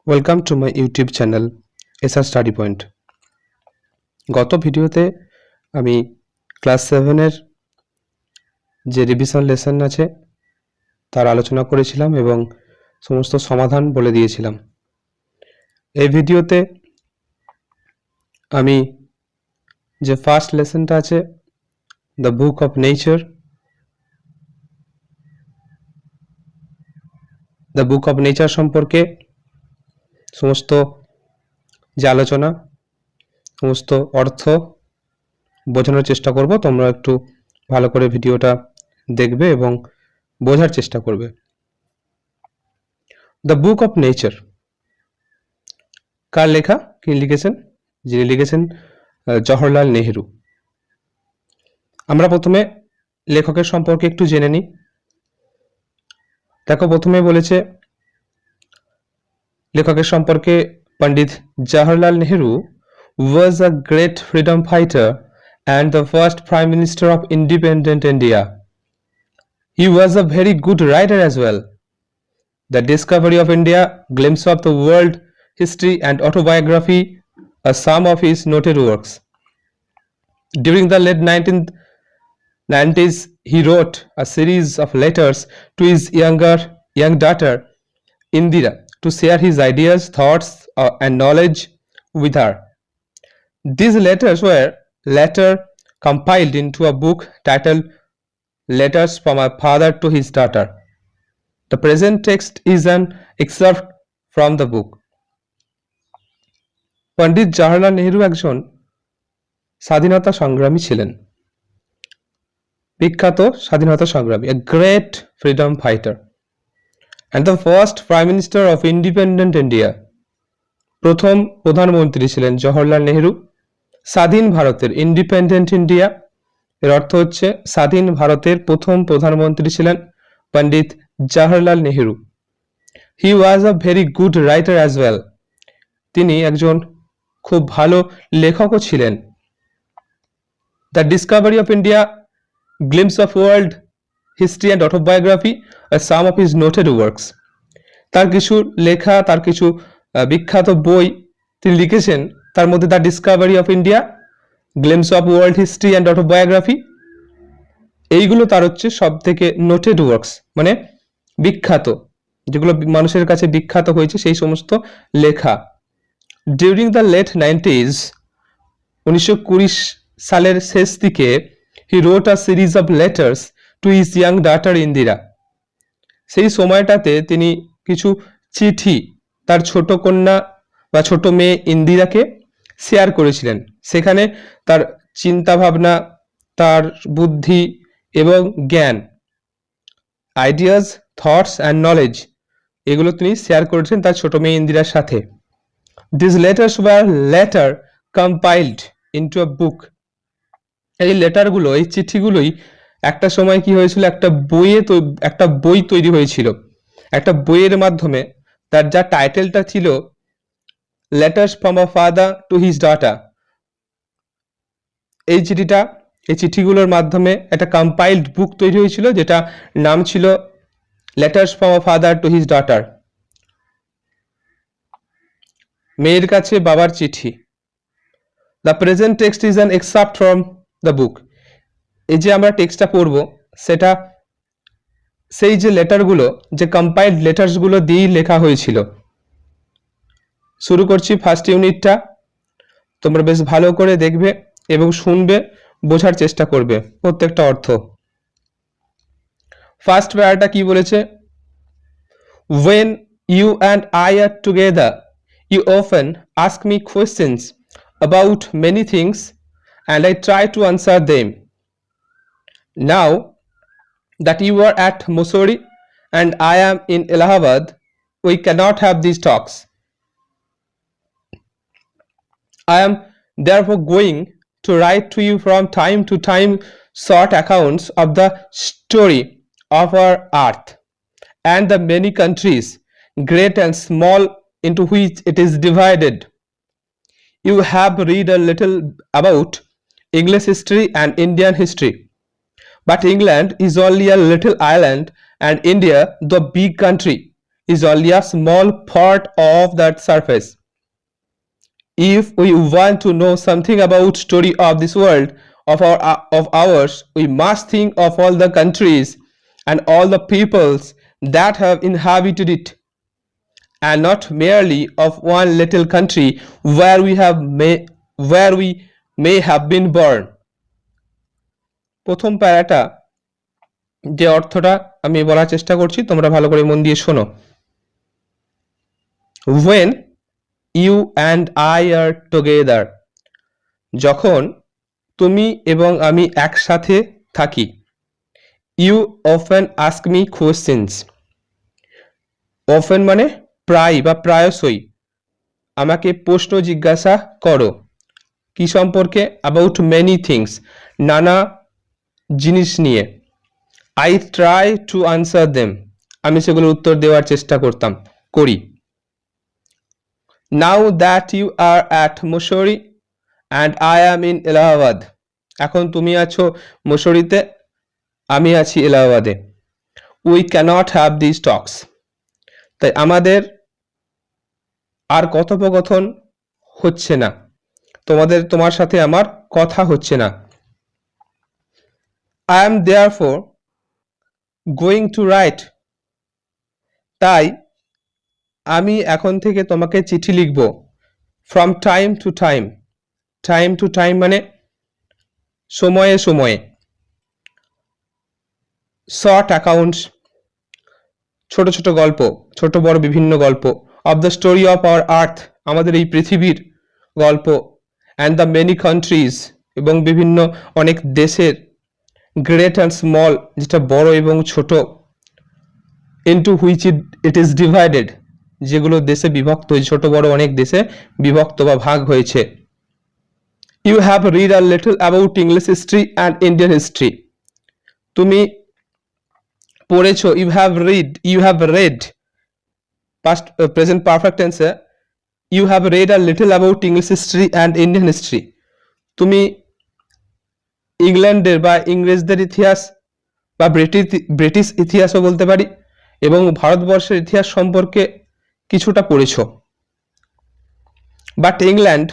Welcome to my YouTube channel SR study point. গত ভিডিওতে আমি ক্লাস 7-এর যে রিভিশন লেসন আছে তার আলোচনা করেছিলাম এবং সমস্ত সমাধান বলে দিয়েছিলাম। এই ভিডিওতে আমি যে ফার্স্ট লেসনটা আছে দ্য বুক অফ নেচার সম্পর্কে সমস্ত যে আলোচনা, সমস্ত অর্থ বোঝানোর চেষ্টা করব। তোমরা একটু ভালো করে ভিডিওটা দেখবে এবং বোঝার চেষ্টা করবে। দ্য বুক অফ নেচার কার লেখা, কি লিখেছেন? যিনি লিখেছেন জওহরলাল নেহেরু। আমরা প্রথমে লেখকের সম্পর্কে একটু জেনে নিই। দেখো, প্রথমে বলেছে লেখকের সম্পর্কে, পণ্ডিত Jawaharlal Nehru was a great freedom fighter and the first Prime Minister of independent India. He was a very good writer as well. The Discovery of India, Glimpse of the World, History and Autobiography are some of his noted works. During the late 1990s, he wrote a series of letters to his young daughter Indira to share his ideas, thoughts and knowledge with her. These letters were later compiled into a book titled Letters from a Father to His Daughter. The present text is an excerpt from the book. পণ্ডিত জওহরলাল নেহেরু একজন স্বাধীনতা সংগ্রামী ছিলেন, বিখ্যাত স্বাধীনতা সংগ্রামী, a great freedom fighter and the first Prime Minister of independent India. প্রথম প্রধানমন্ত্রী ছিলেন জওহরলাল নেহেরু স্বাধীন ভারতের, ইন্ডিপেন্ডেন্ট ইন্ডিয়া এর অর্থ হচ্ছে স্বাধীন ভারতের প্রথম প্রধানমন্ত্রী ছিলেন Pandit Jawaharlal Nehru. He was a very good writer as well. তিনি একজন খুব ভালো লেখকও ছিলেন। The discovery of India, glimpses of world, history and autobiography are some of his noted works. তার কিছু লেখা, তার কিছু বিখ্যাত বই তিনি লিখেছেন। তার মধ্যে the discovery of India, glimpses of world, history and autobiography, এইগুলো তার হচ্ছে সব থেকে নোটেড ওয়ার্কস, মানে বিখ্যাত, যেগুলো মানুষের কাছে বিখ্যাত হয়েছে সেই সমস্ত লেখা। ডিউরিং দ্য লেট 90s, 1920 সালের শেষ দিকে, he wrote a series of letters to his young daughter Indira. সেই সময়টাতে তিনি কিছু চিঠি তার ছোট কন্যা বা ছোট মেয়ে ইন্দিরাকে শেয়ার করেছিলেন। সেখানে তার চিন্তা ভাবনা, তার বুদ্ধি এবং জ্ঞান, আইডিয়াস, থটস অ্যান্ড নলেজ, এগুলো তিনি শেয়ার করেছেন তার ছোট মেয়ে ইন্দিরার সাথে। This letters were later compiled into a book. এই লেটারগুলো, এই চিঠিগুলোই একটা সময় কি হয়েছিল, একটা বই তৈরি হয়েছিল। একটা বইয়ের মাধ্যমে তার যা টাইটেলটা ছিল letters from a father to his daughter, এই চিঠিগুলোর মাধ্যমে একটা কম্পাইলড বুক তৈরি হয়েছিল, যেটা নাম ছিল letters from a father to his daughter, মেয়ের কাছে বাবার চিঠি। The present text is an excerpt from the book. এই যে আমরা টেক্সটটা পড়ব, সেটা সেই যে লেটারগুলো, যে কম্পাইলড লেটার্সগুলো দিয়েই লেখা হয়েছিল। শুরু করছি ফার্স্ট ইউনিটটা। তোমরা বেশ ভালো করে দেখবে এবং শুনবে, বোঝার চেষ্টা করবে প্রত্যেকটা অর্থ। ফার্স্ট প্যারাটা কি বলেছে? When you and I are together, you often ask me questions about many things and I try to answer them. Now that you are at Mussoorie and I am in Allahabad, we cannot have these talks. I am therefore going to write to you from time to time short accounts of the story of our earth and the many countries, great and small, into which it is divided. You have read a little about English history and Indian history, but England is only a little island and India the big country, is only a small part of that surface. If we want to know something about story of this world of ours, we must think of all the countries and all the peoples that have inhabited it, and not merely of one little country where we may have been born. প্রথম প্যারাটা যে অর্থটা আমি বলার চেষ্টা করছি তোমরা ভালো করে মন দিয়ে শোনো। When you and I are together, যখন তুমি এবং আমি একসাথে থাকি, you often ask me questions. often মানে প্রায় বা প্রায়শই আমাকে প্রশ্ন জিজ্ঞাসা করো কি সম্পর্কে? about many things, নানা জিনিস নিয়ে। I try to answer them, আমি সেগুলোর উত্তর দেওয়ার চেষ্টা করি। Now that you are at Mussoorie and I am in Allahabad, এখন তুমি আছো মুসৌরিতে, আমি আছি এলাহাবাদে। We cannot have these talks, তাই আমাদের আর কথোপকথন হচ্ছে না, তোমার সাথে আমার কথা হচ্ছে না। I am therefore going to write, তাই আমি এখন থেকে তোমাকে চিঠি লিখব। from time to time, time to time মানে সময়ে সময়ে। short accounts, ছোট ছোট গল্প, ছোট বড় বিভিন্ন গল্প। of the story of our earth, আমাদের এই পৃথিবীর গল্প। and the many countries, এবং বিভিন্ন অনেক দেশের। great and small, যেটা বড় এবং ছোট। into which it is divided, যেগুলো দেশে বিভক্ত, ছোট বড় অনেক দেশে বিভক্ত বা ভাগ হয়েছে। you have read a little about English history and Indian history, তুমি পড়েছো। you have read past present perfect tense, you have read a little about English history and Indian history, তুমি ইংল্যান্ডের বা ইংরেজদের ইতিহাস বা ব্রিটিশ ইতিহাসও বলতে পারি এবং ভারতবর্ষের ইতিহাস সম্পর্কে কিছুটা পড়েছো। But England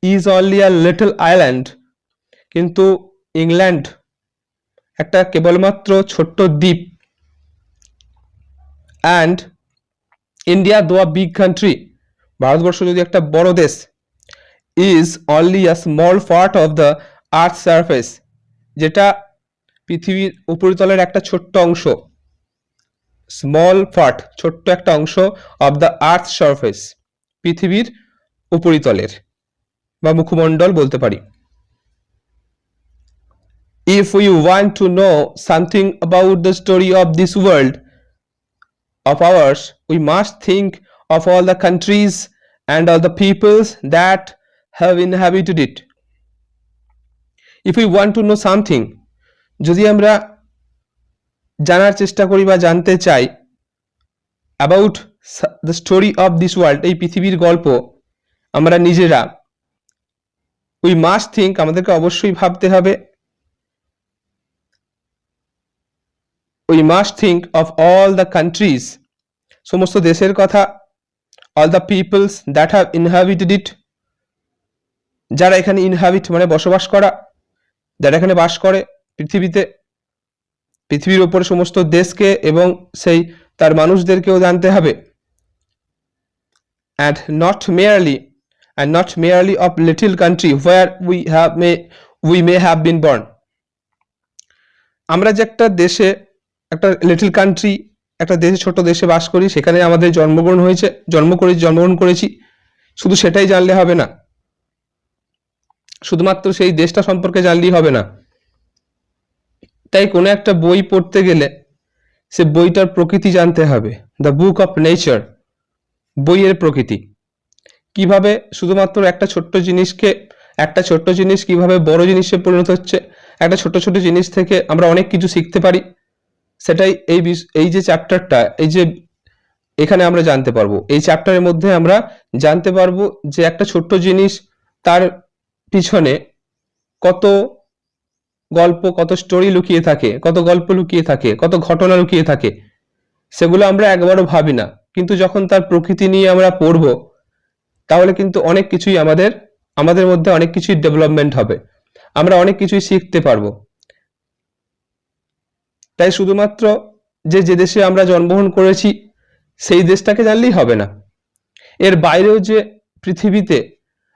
is only a little island, কিন্তু ইংল্যান্ড একটা কেবলমাত্র ছোট্ট দ্বীপ। অ্যান্ড ইন্ডিয়া দো আ বিগ কান্ট্রি, ভারতবর্ষ যদি একটা বড় দেশ, is only a small part of the earth surface, যেটা পৃথিবীর উপরিতলের একটা ছোট্ট অংশ। স্মল পার্ট, ছোট্ট একটা অংশ, অফ দ্য আর্থ সারফেস, পৃথিবীর উপরিতলের বা মুখমণ্ডল বলতে পারি। If we want to know something about the story of this world of ours, we must think of all the countries and all the peoples that have inhabited it. If we want to know something, যদি আমরা জানার চেষ্টা করি বা জানতে চাই about the story of this world, এই পৃথিবীর গল্প আমরা নিজেরা, we must think, আমাদেরকে অবশ্যই ভাবতে হবে, we must think of all the countries, সমস্ত দেশের কথা, all the peoples that have inhabited it, যারা এখানে inhabit মানে বসবাস করা, যারা এখানে বাস করে পৃথিবীতে, পৃথিবীর উপরে সমস্ত দেশকে এবং সেই তার মানুষদেরকেও জানতে হবে। and not merely of little country where we may have been born, আমরা যে একটা দেশে, একটা লিটল কান্ট্রি, একটা দেশে, ছোট দেশে বাস করি, সেখানে আমাদের জন্মগ্রহণ করেছি, শুধু সেটাই জানলে হবে না, শুধুমাত্র সেই দেশটা সম্পর্কে জানলেই হবে না। তাই কোনো একটা বই পড়তে গেলে সে বইটার প্রকৃতি জানতে হবে। দ্য বুক অফ নেচার, বইয়ের প্রকৃতি। কিভাবে শুধুমাত্র একটা ছোট্ট জিনিস কিভাবে বড় জিনিসে পরিণত হচ্ছে, একটা ছোট ছোট জিনিস থেকে আমরা অনেক কিছু শিখতে পারি, সেটাই এই যে চ্যাপ্টারটা, এই যে এখানে আমরা জানতে পারবো। এই চ্যাপ্টারের মধ্যে আমরা জানতে পারবো যে একটা ছোট্ট জিনিস, তার পিছনে কত গল্প, কত স্টোরি লুকিয়ে থাকে, কত গল্প লুকিয়ে থাকে, কত ঘটনা লুকিয়ে থাকে, সেগুলো আমরা একবারও ভাবি না, কিন্তু যখন তার প্রকৃতি নিয়ে আমরা পড়ব তাহলে কিন্তু অনেক কিছুই আমাদের মধ্যে অনেক কিছুই ডেভেলপমেন্ট হবে, আমরা অনেক কিছুই শিখতে পারবো। তাই শুধুমাত্র যে দেশে আমরা জন্মগ্রহণ করেছি সেই দেশটাকে জানলেই হবে না, এর বাইরেও যে পৃথিবীতে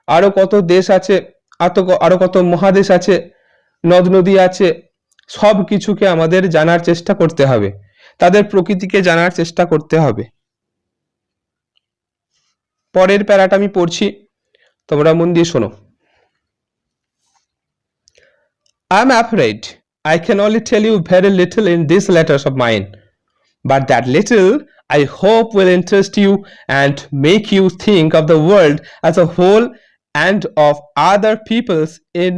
আরো কত দেশ আছে, আরো কত মহাদেশ আছে, নদ নদী আছে, সব কিছুকে আমাদের জানার চেষ্টা করতে হবে, তাদের প্রকৃতিকে জানার চেষ্টা করতে হবে। পরের প্যারাটা আমি পড়ছি, তোমরা মন দিয়ে শোনো। I'm afraid I can only tell you very little in these letters of mine, but that little I hope will interest you and make you think of the world as a whole and of other peoples in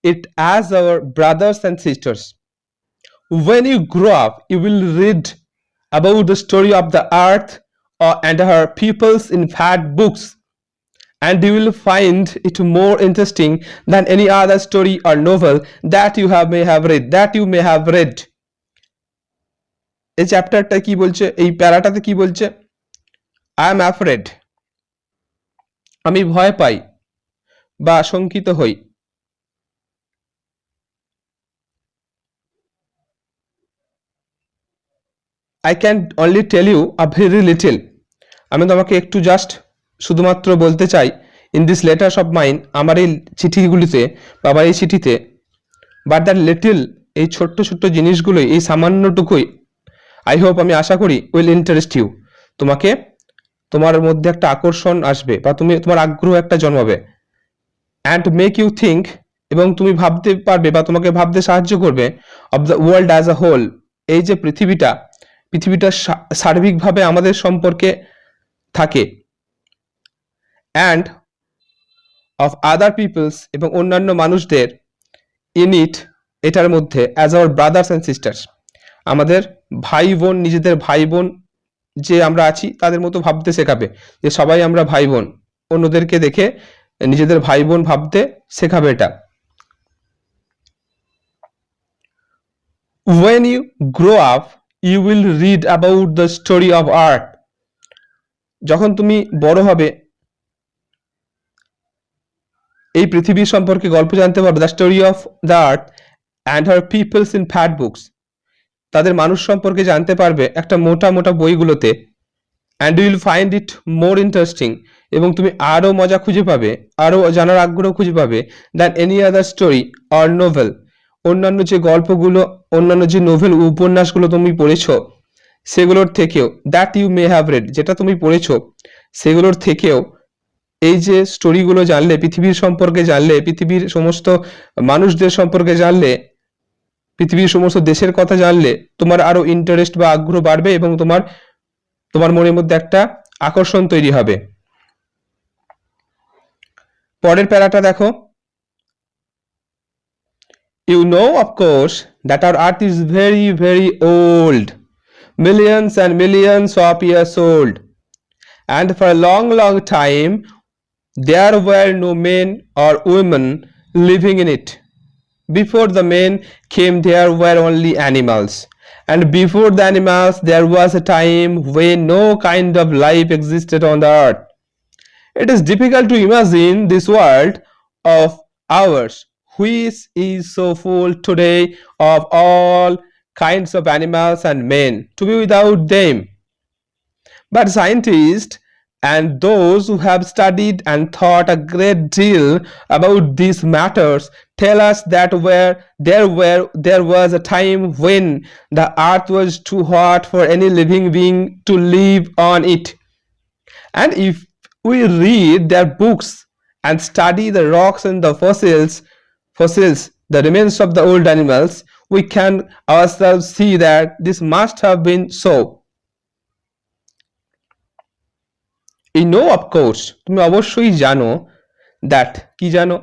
it as our brothers and sisters. When you grow up, you will read about the story of the earth and her peoples in fat books, and you will find it more interesting than any other story or novel that you may have read. এই চ্যাপ্টারটা কি বলছে, এই প্যারাটাতে কি বলছে? I am afraid, আমি ভয় পাই বা শঙ্কিত হই। I can only tell you a very little, আমি তোমাকে একটু জাস্ট শুধুমাত্র বলতে চাই, in this letters of mine, আমার এই চিঠিগুলিতে বা আমার এই চিঠিতে, বাট দ্যাট লিটল, এই ছোট্ট ছোট্ট জিনিসগুলোই, এই সামান্যটুকুই, আই হোপ, আমি আশা করি, উইল ইন্টারেস্ট ইউ, তোমার মধ্যে একটা আকর্ষণ আসবে বা তোমার আগ্রহ একটা জন্মাবে, অ্যান্ড মেক ইউ থিঙ্ক, এবং তুমি ভাবতে পারবে বা তোমাকে ভাবতে সাহায্য করবে, of the world as a whole, এই যে পৃথিবীটা সার্বিকভাবে আমাদের সম্পর্কে থাকে, অ্যান্ড অফ আদার পিপলস, এবং অন্যান্য মানুষদের, ইন ইট, এটার মধ্যে, as our brothers and sisters, আমাদের ভাই বোন, নিজেদের ভাই বোন যে আমরা আছি তাদের মতো ভাবতে শেখাবে, যে সবাই আমরা ভাই বোন, অন্যদেরকে দেখে নিজেদের ভাই বোন ভাবতে শেখাবে এটা। When you grow up, you will read about the story of art. যখন তুমি বড় হবে এই পৃথিবীর সম্পর্কে গল্প জানতে পারবে, the story of the earth and her peoples in fat books, তাদের মানুষ সম্পর্কে জানতে পারবে একটা মোটা মোটা বইগুলোতে, and you will find it more interesting, এবং তুমি আরও মজা খুঁজে পাবে, আরও জানার আগ্রহ খুঁজে পাবে, than any other story or novel, অন্যান্য যে গল্পগুলো, অন্যান্য যে নোভেল উপন্যাসগুলো তুমি পড়েছো সেগুলোর থেকেও, that you may have read, যেটা তুমি পড়েছো সেগুলোর থেকেও এই যে স্টোরিগুলো জানলে, পৃথিবীর সম্পর্কে জানলে, পৃথিবীর সমস্ত মানুষদের সম্পর্কে জানলে, পৃথিবীর সমস্ত দেশের কথা জানলে, তোমার আরো ইন্টারেস্ট বা আগ্রহ বাড়বে, এবং তোমার মনের মধ্যে একটা আকর্ষণ তৈরি হবে। পরের প্যারাটা দেখো। You know, of course, that our earth is very, very old, millions and millions of years old, and for a long, long time, there were no men or women living in it. Before the men came, there were only animals, and before the animals, there was a time when no kind of life existed on the earth. It is difficult to imagine this world of ours, which is so full today of all kinds of animals and men, to be without them. But scientists and those who have studied and thought a great deal about these matters tell us that there was a time when the earth was too hot for any living being to live on it. And if we read their books and study the rocks and the fossils, the remains of the old animals, we can ourselves see that this must have been so. You know, of course, তুমি অবশ্যই জানো, that কি জানো,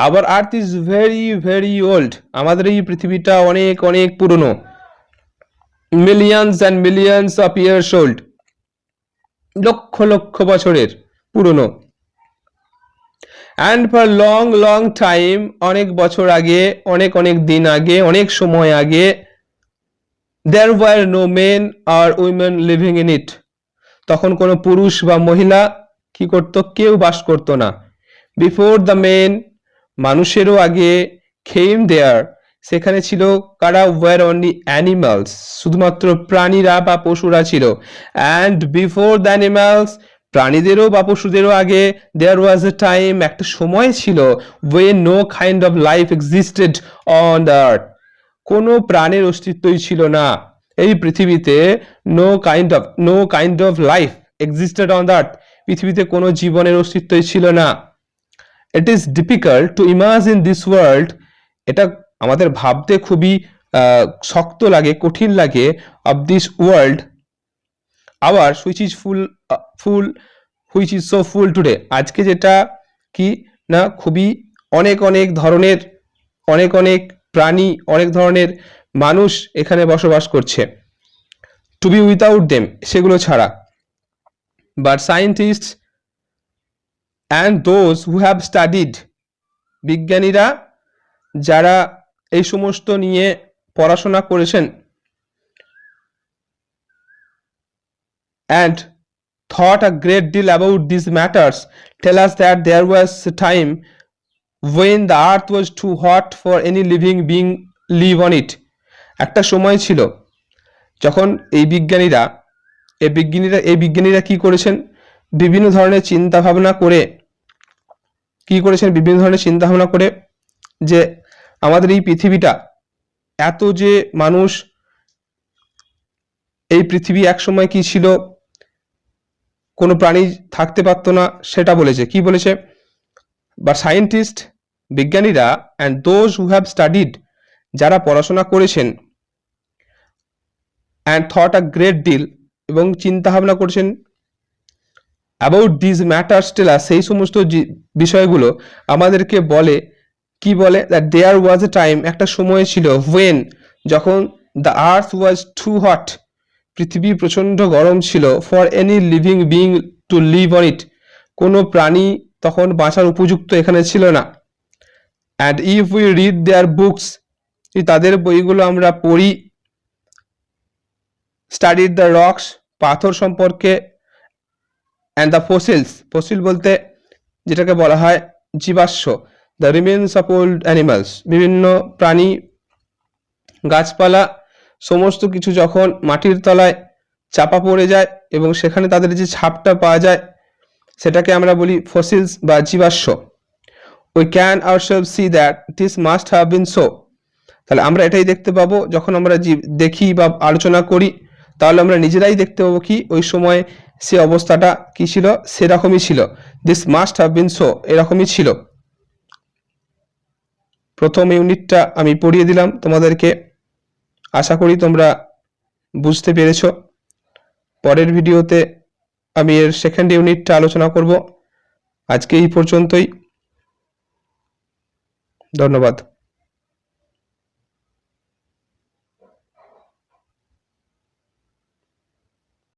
our earth is very, very old, আমাদের এই পৃথিবীটা অনেক অনেক পুরনো, millions and millions of years old, lakh lakh বছরের পুরনো, and for long, long time, অনেক বছর আগে, অনেক অনেক দিন আগে, অনেক সময় আগে, There were no men or women living in it. তখন কোনো পুরুষ বা মহিলা কি করত? কেউ বাস করত না। Before the men, মানুষেরও আগে, came there, সেখানে ছিল কারা? were only animals, শুধুমাত্র প্রাণীরা বা পশুরা ছিল। And before the animals, প্রাণীদেরও বা পশুদেরও আগে, there was a time, একটা সময় ছিল, when no kind of life existed on the earth, কোনো প্রাণের অস্তিত্বই ছিল না এই পৃথিবীতে। no kind of life existed on the earth, পৃথিবীতে কোনো জীবনের অস্তিত্বই ছিল না। It is difficult to imagine this world, এটা আমাদের ভাবতে খুবই শক্ত লাগে, কঠিন লাগে, of this world ours which is which is so full today, আজকে যেটা কি না খুবই অনেক ধরনের অনেক প্রাণী, অনেক ধরনের মানুষ এখানে বসবাস করছে। To be without them, সেগুলো ছাড়া। But scientists and those who have studied, বিজ্ঞানীরা যারা এই সমস্ত নিয়ে পড়াশোনা করেছেন, and thought a great deal about these matters, tell us that there was a time when the earth was too hot for any living being live on it. একটা সময় ছিল যখন এই বিজ্ঞানীরা কি করেছেন? বিভিন্ন ধরনের চিন্তা ভাবনা করে যে আমাদের এই পৃথিবীটা এত যে মানুষ, এই পৃথিবী এক সময় কি ছিল? কোনো প্রাণী থাকতে পারতো না, সেটা বলেছে। কি বলেছে? বা সায়েন্টিস্ট, বিজ্ঞানীরা, and those who have studied, যারা পড়াশোনা করেছেন, and thought a great deal, এবং চিন্তা ভাবনা করেছেন, about these matters tell us, সেই সমস্ত বিষয়গুলো আমাদেরকে বলে, কি বলে? that there was a time, একটা সময় ছিল, when, যখন the earth was too hot, পৃথিবী প্রচন্ড গরম ছিল, for any living being to live on it, কোনো প্রাণী তখন বাঁচার উপযুক্ত এখানে ছিল না। and if we read their books, তাদের বইগুলো আমরা পড়ি, studied the rocks, পাথর সম্পর্কে, and the fossils, ফসিল বলতে যেটাকে বলা হয় জীবাশ্ম, the remains of old animals, বিভিন্ন প্রাণী, গাছপালা, সমস্ত কিছু যখন মাটির তলায় চাপা পড়ে যায় এবং সেখানে তাদের যে ছাপটা পাওয়া যায়, সেটাকে আমরা বলি ফসিলস বা জীবাশ্ম। we can ourselves see that this must have been so, তাহলে আমরা এটাই দেখতে পাবো যখন আমরা দেখি বা আলোচনা করি, তাহলে আমরা নিজেরাই দেখতে পাবো কি ওই সময় সে অবস্থাটা কি ছিল, সেরকমই ছিল। this must have been so, এরকমই ছিল। প্রথম ইউনিটটা আমি পড়িয়ে দিলাম তোমাদেরকে, আশা করি তোমরা বুঝতে পেরেছো। পরের ভিডিওতে আমি এর সেকেন্ড ইউনিটটা আলোচনা করব। আজকে এই পর্যন্তই, ধন্যবাদ।